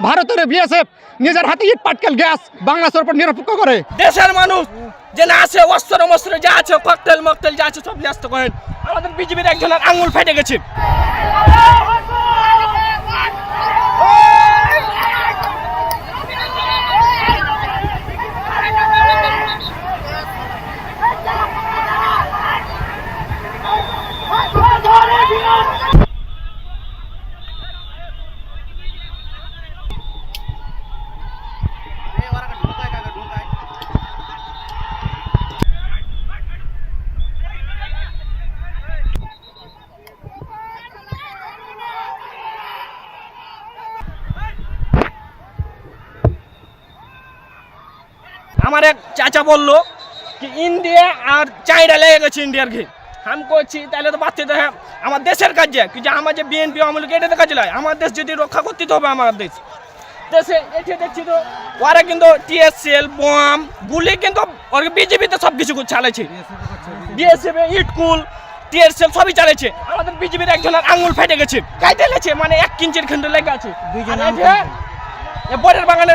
ভারতের বিএসএফ নিজের হাতে ইট পাটকেল গ্যাস বাংলাদেশের উপর নিরপেক্ষ করে। দেশের মানুষ যে না আছে অস্ত্র মস্ত্র যা আছে ককটেল মকটেল যা আছে সব ন্যস্ত করেন। আমাদের বিজেপির একজনের আঙুল ফেটে গেছে। আমার এক চাচা বললো কি ইন্ডিয়া আর চাইনা লেগে গেছে ইন্ডিয়ার ঘি। আমি করছি তাহলে তো বাচ্চা হ্যাঁ আমার দেশের কাজে কিন্তু আমার যে বিএনপি আমলকে এটাতে কাজে লাগে। আমার দেশ যদি রক্ষা করতে হবে আমার দেশে এটি দেখছি তো ওরা কিন্তু টিএসএল বোম গুলি কিন্তু বিজেপিতে সব কিছু চালাচ্ছে। বিএসএফ ইটকুল টিএসএল সবই চালাচ্ছে। আমাদের বিজেপির একজনের আঙুল ফেটে গেছে, গাইতে লেছে মানে 1 ইঞ্চির খন্ড লেগে আছে। বরের বাগানে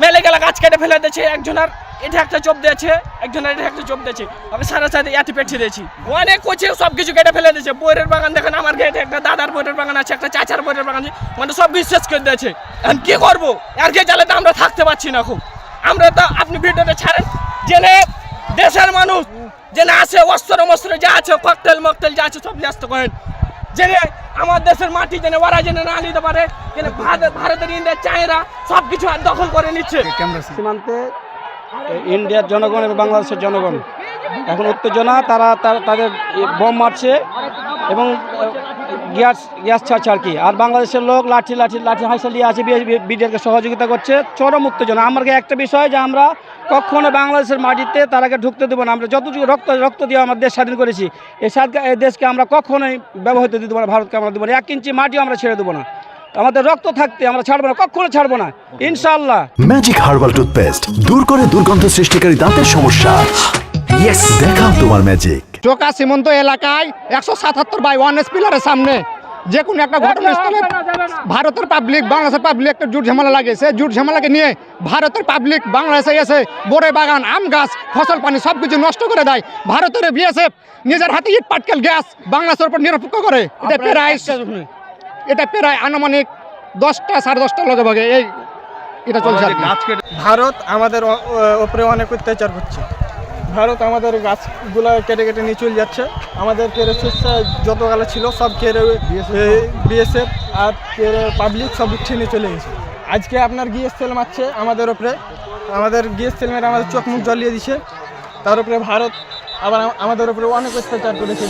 মেলে গেলা গাছ কেটে ফেলে দিয়েছে। একজনের এটা একটা চোপ দিয়েছে, একজনের এটা একটা চোপ দিয়েছে। আমি সারা সাথে এটি পেটে দিয়েছি। অনেক কোচে সব কিছু কেটে ফেলে দিয়েছে। বইয়ের বাগান দেখেন আমার গেটে একটা দাদার বইয়ের বাগান আছে, একটা চাচার বইয়ের বাগান আছে, মানে সব বিশ্বাস করে দিয়েছে। এখন কি করবো? আর কে চালাতে আমরা থাকতে পারছি না। খুব আমরা তো আপনি ভিডিওটা ছাড়েন জেনে দেশের মানুষ যে না আছে অস্ত্র মস্ত্র যা আছে ককটেল মকটেল যা আছে সব ন্যস্ত করেন। জেনে আমার দেশের মাটি জেনে ওরা জেনে না নিতে পারে, ভারতের ইন্ডিয়া চায়না সব কিছু দখল করে নিচ্ছে। সীমান্তে ইন্ডিয়ার জনগণ এবং বাংলাদেশের জনগণ এখন উত্তেজনা, তারা তাদের বোম মারছে এবং গ্যাস ছাড়ছে আর কি। আর বাংলাদেশের লোক লাঠি হাইসা নিয়ে আছে, বিডিআরকে সহযোগিতা করছে। চরম উত্তেজনা। আমার একটা বিষয় যে আমরা কখনো বাংলাদেশের মাটিতে তারাকে ঢুকতে দেবো না। আমরা যতটুকু রক্ত দিয়ে আমার দেশ স্বাধীন করেছি, এই দেশকে আমরা কখনোই ব্যবহৃত দিতে পারবো না, ভারতকে আমরা দেবো না। 1 ইঞ্চি মাটিও আমরা ছেড়ে দেবো না। আমাদের রক্ত থাকতে আমরা ছাড়বো না, কখনো ছাড়বো না, ইনশাআল্লাহ। ম্যাজিক হার্বাল টুথপেস্ট দূর করে দুর্গন্ধ সৃষ্টিকারী দাঁতের সমস্যা। ইয়েস, দেখাও তোমার ম্যাজিক। চোকা সীমান্ত এলাকায় 177/1 পিলারের সামনে যে কোনো একটা ঘটনাস্থলে ভারতের পাবলিক বাংলাদেশের পাবলিক একটা জুট ঝামেলা লাগেছে। জুট ঝামেলাকে নিয়ে ভারতের পাবলিক বাংলাদেশে এসে বড়ে বাগান আম গাছ ফসল পানি সব কিছু নষ্ট করে দেয়। ভারতের বিএসএফ নিজের হাতে ইট পাটকেল গ্যাস বাংলাদেশের উপর নিরপেক্ষ করে। এটা প্রায় আনুমানিক 10টা 10:30 লগে ভাগে এটা চলছে। ভারত আমাদের উপরে অনেক অত্যাচার করছে। ভারত আমাদের গাছগুলো কেটে কেটে নিয়ে চলে যাচ্ছে। আমাদের কেড়ে যত গালা ছিল সব কেড়ে বিএসএফ আর কেড়ে পাবলিক সব উঠিয়ে নিয়ে চলে গেছে। আজকে আপনার গ্যাস তেল মারছে আমাদের উপরে, আমাদের গ্যাস তেল মেরে আমাদের চোখ মুখ জ্বলিয়ে দিছে। তার উপরে ভারত আবার আমাদের উপরে অনেক অত্যাচার করেছে।